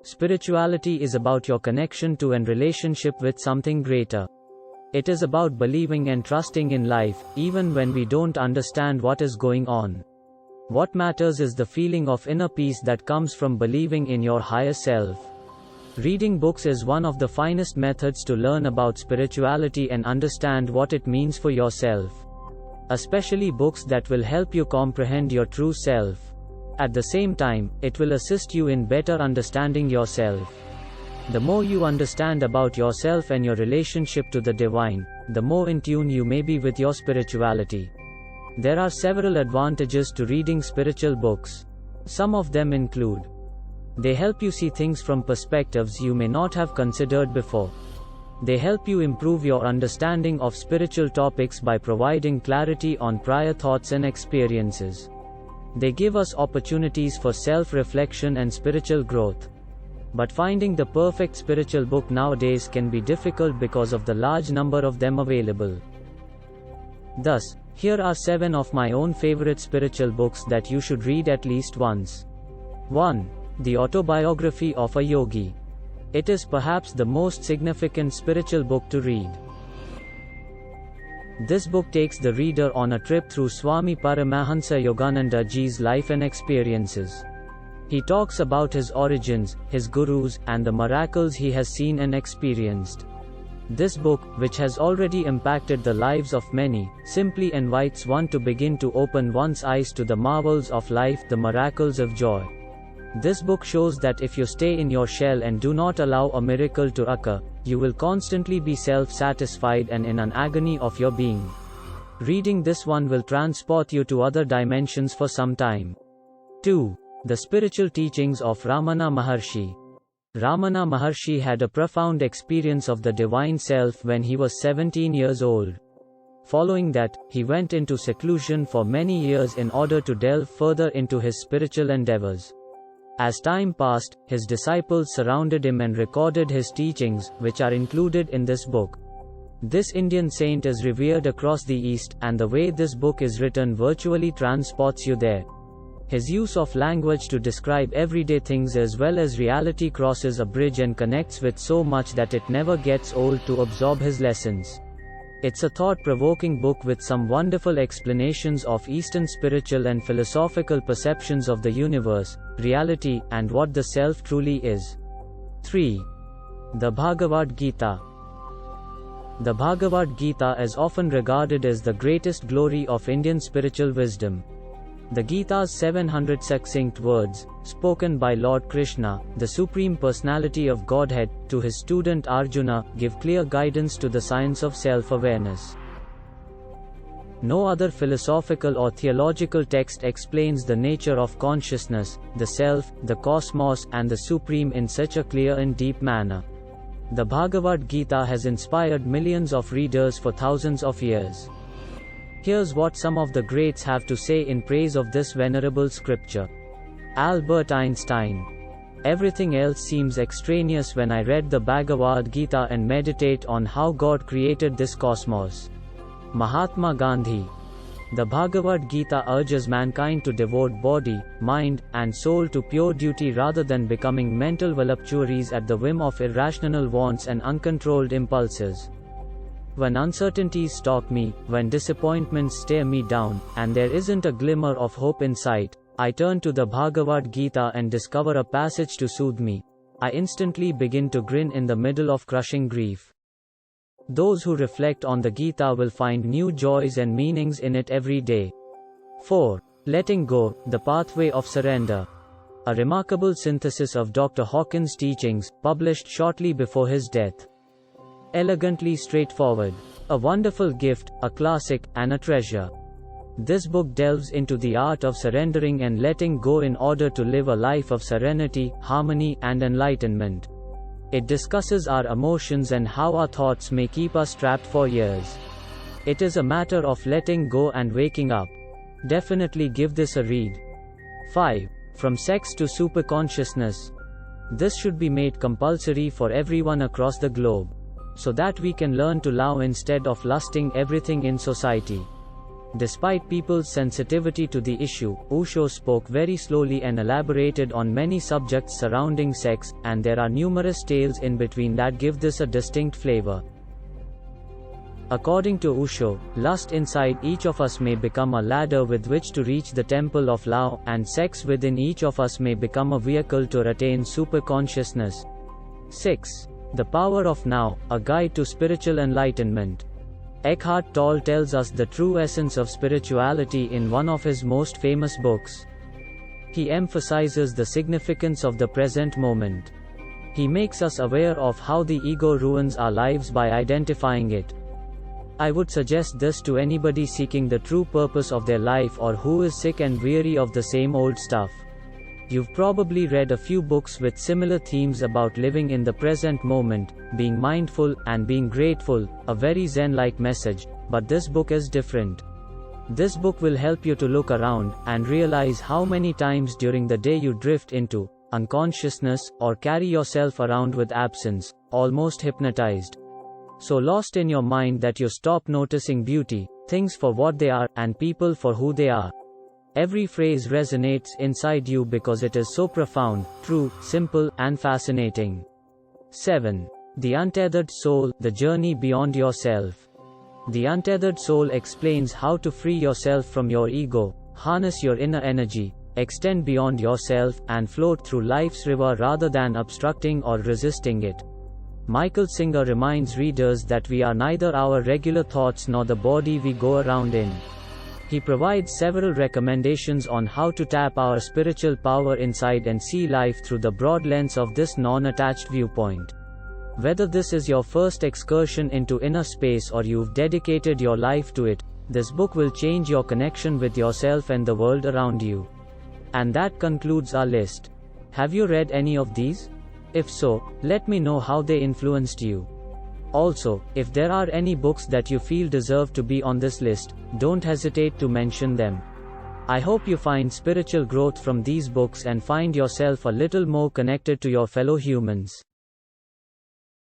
Spirituality is about your connection to and relationship with something greater. It is about believing and trusting in life, even when we don't understand what is going on. What matters is the feeling of inner peace that comes from believing in your higher self. Reading books is one of the finest methods to learn about spirituality and understand what it means for yourself. Especially books that will help you comprehend your true self. At the same time, it will assist you in better understanding yourself. The more you understand about yourself and your relationship to the divine, the more in tune you may be with your spirituality. There are several advantages to reading spiritual books. Some of them include: they help you see things from perspectives you may not have considered before. They help you improve your understanding of spiritual topics by providing clarity on prior thoughts and experiences. They give us opportunities for self-reflection and spiritual growth. But finding the perfect spiritual book nowadays can be difficult because of the large number of them available. Thus, here are 7 of my own favorite spiritual books that you should read at least once. 1. The Autobiography of a Yogi. It is perhaps the most significant spiritual book to read. This book takes the reader on a trip through Swami Paramahansa Yogananda Ji's life and experiences. He talks about his origins, his gurus, and the miracles he has seen and experienced. This book, which has already impacted the lives of many, simply invites one to begin to open one's eyes to the marvels of life, the miracles of joy. This book shows that if you stay in your shell and do not allow a miracle to occur, you will constantly be self-satisfied and in an agony of your being. Reading this one will transport you to other dimensions for some time. 2. The Spiritual Teachings of Ramana Maharshi. Ramana Maharshi had a profound experience of the Divine Self when he was 17 years old. Following that, he went into seclusion for many years in order to delve further into his spiritual endeavors. As time passed, his disciples surrounded him and recorded his teachings, which are included in this book. This Indian saint is revered across the East, and the way this book is written virtually transports you there. His use of language to describe everyday things as well as reality crosses a bridge and connects with so much that it never gets old to absorb his lessons. It's a thought-provoking book with some wonderful explanations of Eastern spiritual and philosophical perceptions of the universe, reality, and what the self truly is. 3. The Bhagavad Gita. The Bhagavad Gita is often regarded as the greatest glory of Indian spiritual wisdom. The Gita's 700 succinct words, spoken by Lord Krishna, the Supreme Personality of Godhead, to his student Arjuna, give clear guidance to the science of self-awareness. No other philosophical or theological text explains the nature of consciousness, the self, the cosmos, and the Supreme in such a clear and deep manner. The Bhagavad Gita has inspired millions of readers for thousands of years. Here's what some of the greats have to say in praise of this venerable scripture. Albert Einstein. Everything else seems extraneous when I read the Bhagavad Gita and meditate on how God created this cosmos. Mahatma Gandhi. The Bhagavad Gita urges mankind to devote body, mind, and soul to pure duty rather than becoming mental voluptuaries at the whim of irrational wants and uncontrolled impulses. When uncertainties stalk me, when disappointments stare me down, and there isn't a glimmer of hope in sight, I turn to the Bhagavad Gita and discover a passage to soothe me. I instantly begin to grin in the middle of crushing grief. Those who reflect on the Gita will find new joys and meanings in it every day. 4. Letting Go, the Pathway of Surrender. A remarkable synthesis of Dr. Hawkins' teachings, published shortly before his death. Elegantly straightforward. A wonderful gift, a classic, and a treasure. This book delves into the art of surrendering and letting go in order to live a life of serenity, harmony, and enlightenment. It discusses our emotions and how our thoughts may keep us trapped for years. It is a matter of letting go and waking up. Definitely give this a read. 5. From Sex to Superconsciousness. This should be made compulsory for everyone across the globe, so that we can learn to love instead of lusting everything in society. Despite people's sensitivity to the issue, Osho spoke very slowly and elaborated on many subjects surrounding sex, and there are numerous tales in between that give this a distinct flavor. According to Osho, lust inside each of us may become a ladder with which to reach the temple of Lao, and sex within each of us may become a vehicle to attain superconsciousness. 6. The Power of Now, a guide to spiritual enlightenment. Eckhart Tolle tells us the true essence of spirituality in one of his most famous books. He emphasizes the significance of the present moment. He makes us aware of how the ego ruins our lives by identifying it. I would suggest this to anybody seeking the true purpose of their life or who is sick and weary of the same old stuff. You've probably read a few books with similar themes about living in the present moment, being mindful, and being grateful, a very Zen-like message, but this book is different. This book will help you to look around, and realize how many times during the day you drift into unconsciousness, or carry yourself around with absence, almost hypnotized. So lost in your mind that you stop noticing beauty, things for what they are, and people for who they are. Every phrase resonates inside you because it is so profound, true, simple, and fascinating. 7. The Untethered Soul, the Journey Beyond Yourself. The Untethered Soul explains how to free yourself from your ego, harness your inner energy, extend beyond yourself, and float through life's river rather than obstructing or resisting it. Michael Singer reminds readers that we are neither our regular thoughts nor the body we go around in. He provides several recommendations on how to tap our spiritual power inside and see life through the broad lens of this non-attached viewpoint. Whether this is your first excursion into inner space or you've dedicated your life to it, this book will change your connection with yourself and the world around you. And that concludes our list. Have you read any of these? If so, let me know how they influenced you. Also, if there are any books that you feel deserve to be on this list, don't hesitate to mention them. I hope you find spiritual growth from these books and find yourself a little more connected to your fellow humans.